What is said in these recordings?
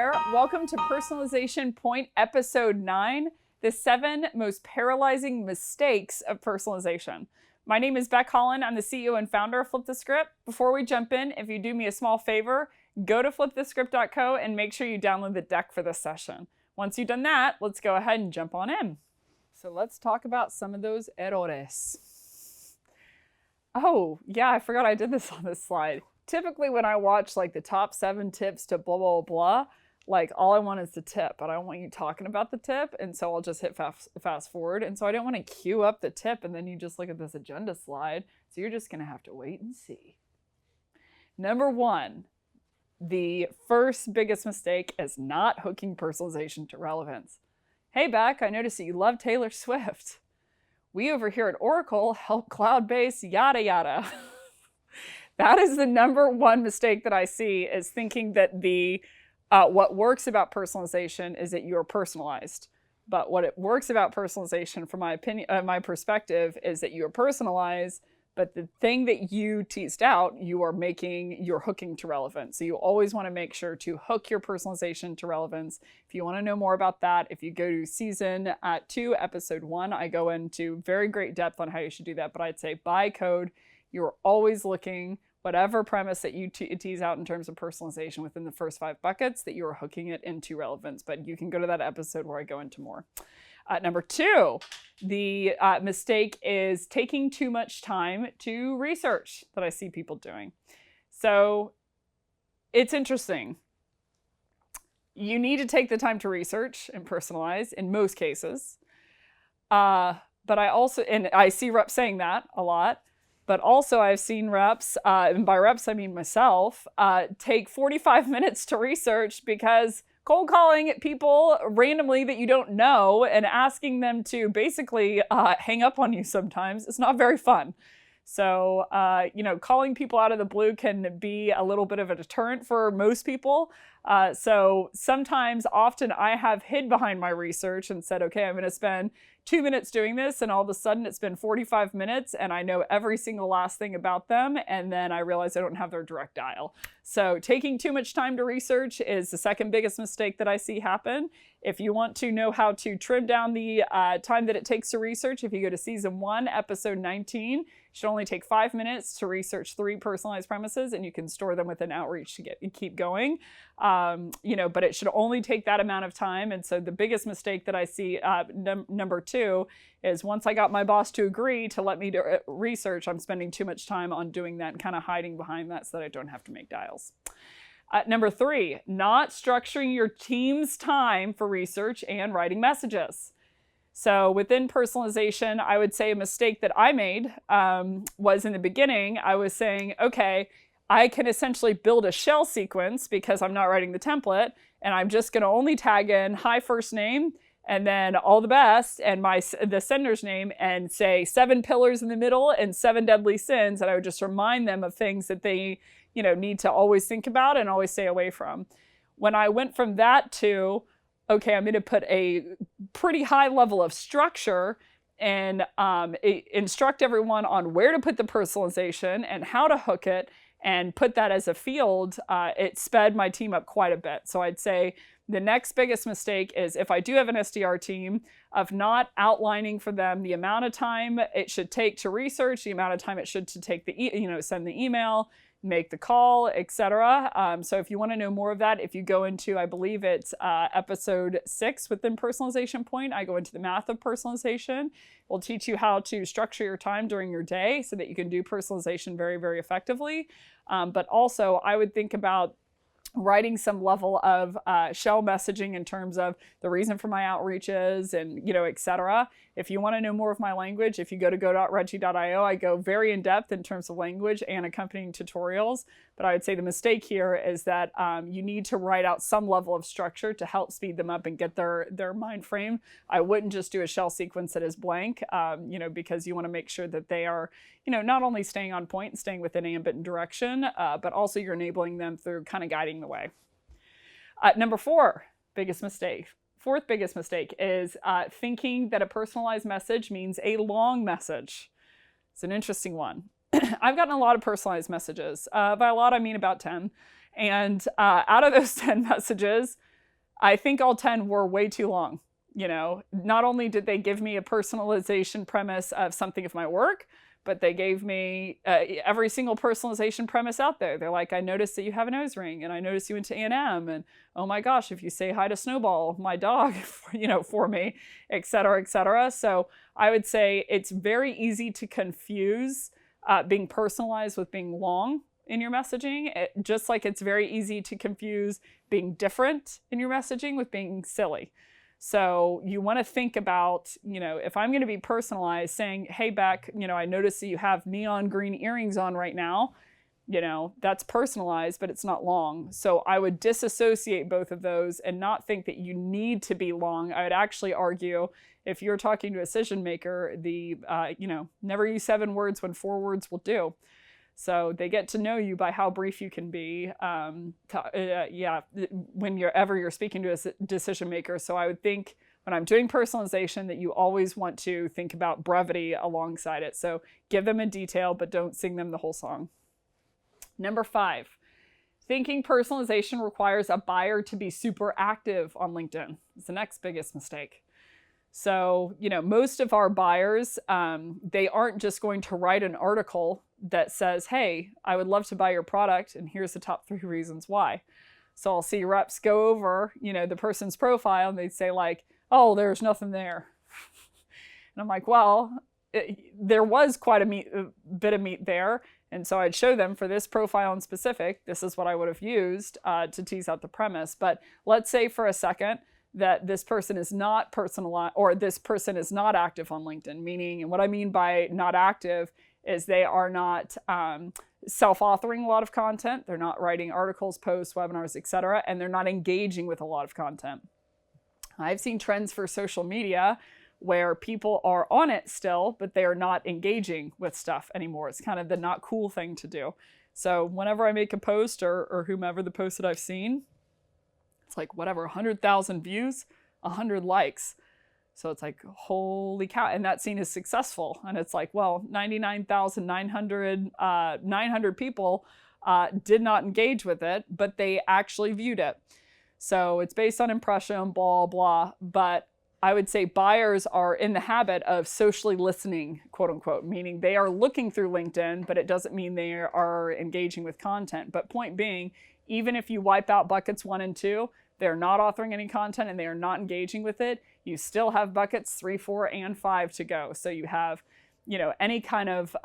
there. Welcome to Personalization Point Episode 9, the 7 most paralyzing mistakes of personalization. My name is Becc Holland. I'm the CEO and founder of Flip the Script. Before we jump in, if you do me a small favor, go to flipthescript.co and make sure you download the deck for this session. Once you've done that, let's go ahead and jump on in. So let's talk about some of those errores. Oh, yeah, I forgot I did this on this slide. Typically when I watch like the top 7 tips to blah, blah, blah, like all I want is the tip, but I don't want you talking about the tip. And so I'll just hit fast forward. And so I didn't want to queue up the tip and then you just look at this agenda slide. So you're just going to have to wait and see. Number 1, the first biggest mistake is not hooking personalization to relevance. Hey, Becc, I noticed that you love Taylor Swift. We over here at Oracle help cloud-based yada yada. That is the number 1 mistake that I see, is thinking that the what works about personalization is that you're personalized. But what it works about personalization, from my opinion, my perspective, is that you're personalized. But the thing that you teased out, you're hooking to relevance. So you always want to make sure to hook your personalization to relevance. If you want to know more about that, if you go to season 2, episode 1, I go into very great depth on how you should do that. But I'd say by code, you're always looking, whatever premise that you tease out in terms of personalization within the first 5 buckets, that you're hooking it into relevance. But you can go to that episode where I go into more. Number 2, the mistake is taking too much time to research that I see people doing. So it's interesting. You need to take the time to research and personalize in most cases. But I also, and I see reps saying that a lot, but also I've seen reps, and by reps I mean myself, take 45 minutes to research because cold calling people randomly that you don't know and asking them to basically hang up on you sometimes is not very fun. So, calling people out of the blue can be a little bit of a deterrent for most people. So often I have hid behind my research and said, okay, I'm going to spend 2 minutes doing this. And all of a sudden it's been 45 minutes and I know every single last thing about them. And then I realize I don't have their direct dial. So taking too much time to research is the second biggest mistake that I see happen. If you want to know how to trim down the time that it takes to research, if you go to season 1, episode 19, it should only take 5 minutes to research 3 personalized premises, and you can store them within Outreach to keep going. But it should only take that amount of time. And so the biggest mistake that I see, number 2, is once I got my boss to agree to let me do research, I'm spending too much time on doing that and kind of hiding behind that so that I don't have to make dials. Number 3, not structuring your team's time for research and writing messages. So within personalization, I would say a mistake that I made was in the beginning, I was saying, okay, I can essentially build a shell sequence because I'm not writing the template, and I'm just going to only tag in hi first name and then all the best and the sender's name and say 7 pillars in the middle and 7 deadly sins. And I would just remind them of things that they need to always think about and always stay away from. When I went from that to, okay, I'm going to put a pretty high level of structure and instruct everyone on where to put the personalization and how to hook it and put that as a field, it sped my team up quite a bit. So I'd say the next biggest mistake is, if I do have an SDR team, of not outlining for them the amount of time it should take to research, the amount of time it should to take send the email, make the call, etc. So if you want to know more of that, if you go into, I believe it's episode 6 within Personalization Point, I go into the math of personalization. We'll teach you how to structure your time during your day so that you can do personalization very, very effectively. But also I would think about writing some level of shell messaging in terms of the reason for my outreaches and, et cetera. If you want to know more of my language, if you go to go.reggie.io, I go very in depth in terms of language and accompanying tutorials. But I would say the mistake here is that you need to write out some level of structure to help speed them up and get their mind frame. I wouldn't just do a shell sequence that is blank, because you want to make sure that they are, not only staying on point and staying within ambit and direction, but also you're enabling them through kind of guiding the way. Number 4, biggest mistake. 4th biggest mistake is thinking that a personalized message means a long message. It's an interesting one. I've gotten a lot of personalized messages. By a lot, I mean about 10. And out of those 10 messages, I think all 10 were way too long. You know, not only did they give me a personalization premise of something of my work, but they gave me every single personalization premise out there. They're like, I noticed that you have a nose ring, and I noticed you went to A&M, and oh my gosh, if you say hi to Snowball, my dog, for me, et cetera, et cetera. So I would say it's very easy to confuse being personalized with being long in your messaging, just like it's very easy to confuse being different in your messaging with being silly. So you want to think about, if I'm going to be personalized, saying, hey, Becc, I noticed that you have neon green earrings on right now, that's personalized, but it's not long. So I would disassociate both of those and not think that you need to be long. I would actually argue, if you're talking to a decision maker, never use 7 words when 4 words will do. So they get to know you by how brief you can be, when you're speaking to a decision maker. So I would think when I'm doing personalization that you always want to think about brevity alongside it. So give them a detail, but don't sing them the whole song. Number 5, thinking personalization requires a buyer to be super active on LinkedIn. It's the next biggest mistake. So, most of our buyers, they aren't just going to write an article that says, hey, I would love to buy your product, and here's the top 3 reasons why. So I'll see reps go over, the person's profile, and they'd say like, oh, there's nothing there. And I'm like, well, there was quite a bit of meat there. And so I'd show them for this profile in specific, this is what I would have used to tease out the premise. But let's say for a second that this person is not personalized, or this person is not active on LinkedIn, meaning, and what I mean by not active is they are not self-authoring a lot of content. They're not writing articles, posts, webinars, etc., and they're not engaging with a lot of content. I've seen trends for social media where people are on it still, but they are not engaging with stuff anymore. It's kind of the not cool thing to do. So whenever I make a post, or whomever the post that I've seen, it's like 100,000 views, 100 likes. So it's like, holy cow. And that scene is successful. And it's like, well, 99,900 people did not engage with it, but they actually viewed it. So it's based on impression, blah, blah. But I would say buyers are in the habit of socially listening, quote unquote, meaning they are looking through LinkedIn, but it doesn't mean they are engaging with content. But point being, even if you wipe out buckets 1 and 2, they're not authoring any content and they are not engaging with it, you still have buckets 3, 4, and 5 to go. So you have, any kind of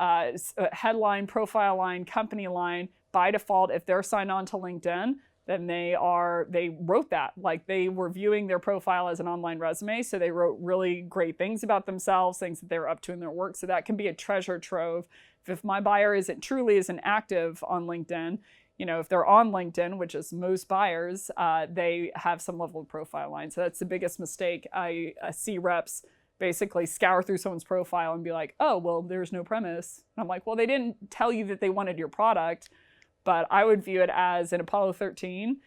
headline, profile line, company line, by default, if they're signed on to LinkedIn, then they wrote that. Like, they were viewing their profile as an online resume. So they wrote really great things about themselves, things that they were up to in their work. So that can be a treasure trove. If my buyer truly isn't active on LinkedIn, if they're on LinkedIn, which is most buyers, they have some level of profile line. So that's the biggest mistake. I see reps basically scour through someone's profile and be like, oh, well, there's no premise. And I'm like, well, they didn't tell you that they wanted your product, but I would view it as in Apollo 13.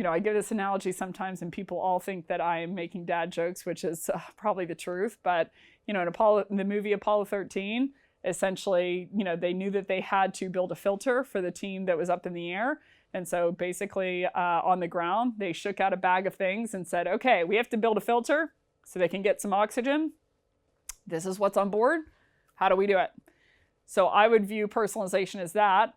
I give this analogy sometimes and people all think that I am making dad jokes, which is probably the truth. But, in the movie Apollo 13, essentially, they knew that they had to build a filter for the team that was up in the air. And so basically on the ground, they shook out a bag of things and said, okay, we have to build a filter so they can get some oxygen. This is what's on board. How do we do it? So I would view personalization as that,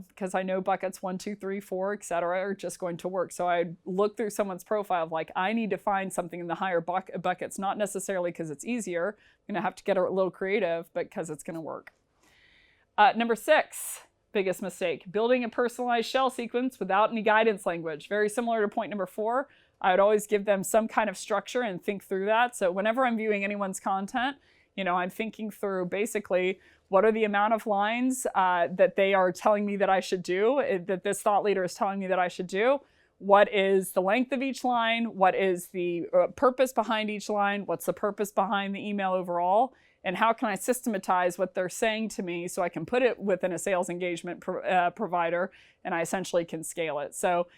because I know buckets 1, 2, 3, 4, et cetera, are just going to work. So I'd look through someone's profile of like, I need to find something in the higher buckets, not necessarily because it's easier. I'm going to have to get a little creative, but because it's going to work. Number 6, biggest mistake, building a personalized shell sequence without any guidance language. Very similar to point number 4. I would always give them some kind of structure and think through that. So whenever I'm viewing anyone's content, I'm thinking through basically what are the amount of lines that they are telling me that I should do, that this thought leader is telling me that I should do. What is the length of each line? What is the purpose behind each line? What's the purpose behind the email overall? And how can I systematize what they're saying to me so I can put it within a sales engagement provider and I essentially can scale it. So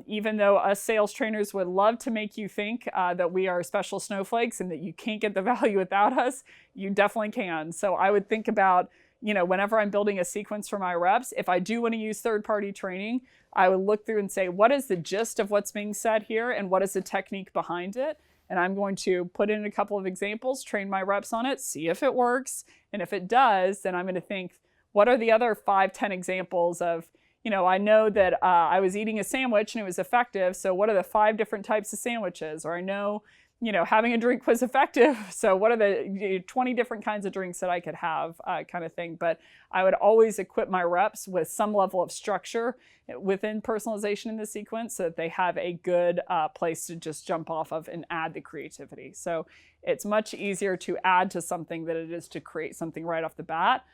even though us sales trainers would love to make you think that we are special snowflakes and that you can't get the value without us, you definitely can. So I would think about, whenever I'm building a sequence for my reps, if I do want to use third-party training, I would look through and say, what is the gist of what's being said here and what is the technique behind it? And I'm going to put in a couple of examples, train my reps on it, see if it works. And if it does, then I'm going to think, what are the other 5-10 examples of, I know that I was eating a sandwich and it was effective. So what are the 5 different types of sandwiches? Or I know, having a drink was effective. So what are the 20 different kinds of drinks that I could have, kind of thing. But I would always equip my reps with some level of structure within personalization in the sequence so that they have a good place to just jump off of and add the creativity. So it's much easier to add to something than it is to create something right off the bat,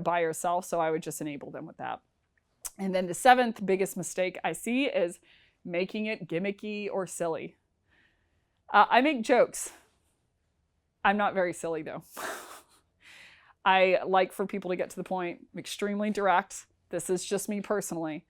by yourself. So I would just enable them with that. And then the 7th biggest mistake I see is making it gimmicky or silly. I make jokes. I'm not very silly though. I like for people to get to the point. I'm extremely direct. This is just me personally.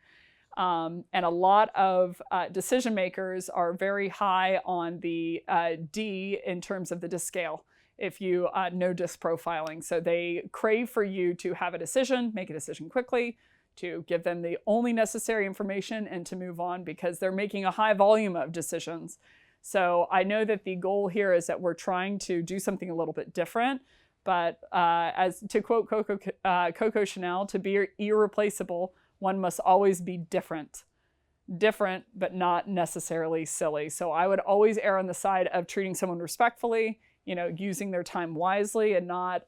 And a lot of decision makers are very high on the D in terms of the DISC scale, if you know DISC profiling. So they crave for you to have a decision, make a decision quickly, to give them the only necessary information and to move on because they're making a high volume of decisions. So I know that the goal here is that we're trying to do something a little bit different, but as to quote Coco Chanel, to be irreplaceable, one must always be different, but not necessarily silly. So I would always err on the side of treating someone respectfully, using their time wisely and not,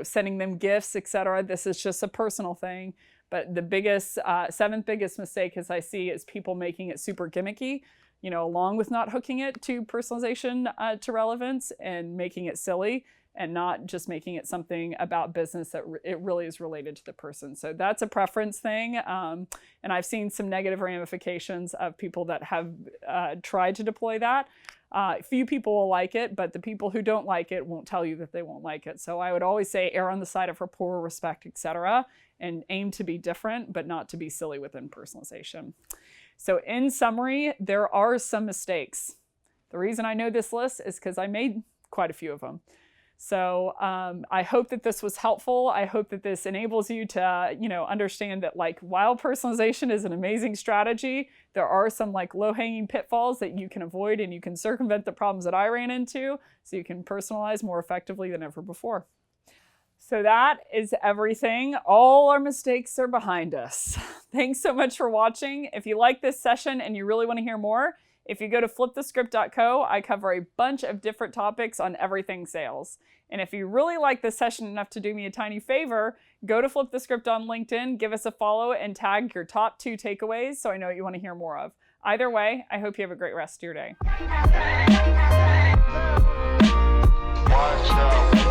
sending them gifts, etc. This is just a personal thing. But the biggest, 7th biggest mistake, as I see, is people making it super gimmicky, along with not hooking it to personalization, to relevance and making it silly and not just making it something about business that it really is related to the person. So that's a preference thing. And I've seen some negative ramifications of people that have tried to deploy that. Few people will like it, but the people who don't like it won't tell you that they won't like it. So I would always say err on the side of rapport, respect, etc., and aim to be different, but not to be silly within personalization. So in summary, there are some mistakes. The reason I know this list is because I made quite a few of them. So I hope that this was helpful. I hope that this enables you to, understand that while personalization is an amazing strategy, there are some low-hanging pitfalls that you can avoid and you can circumvent the problems that I ran into so you can personalize more effectively than ever before. So that is everything. All our mistakes are behind us. Thanks so much for watching. If you like this session and you really want to hear more, if you go to flipthescript.co, I cover a bunch of different topics on everything sales. And if you really like this session enough to do me a tiny favor, go to Flip the Script on LinkedIn, give us a follow, and tag your top 2 takeaways so I know what you want to hear more of. Either way, I hope you have a great rest of your day. Watch out.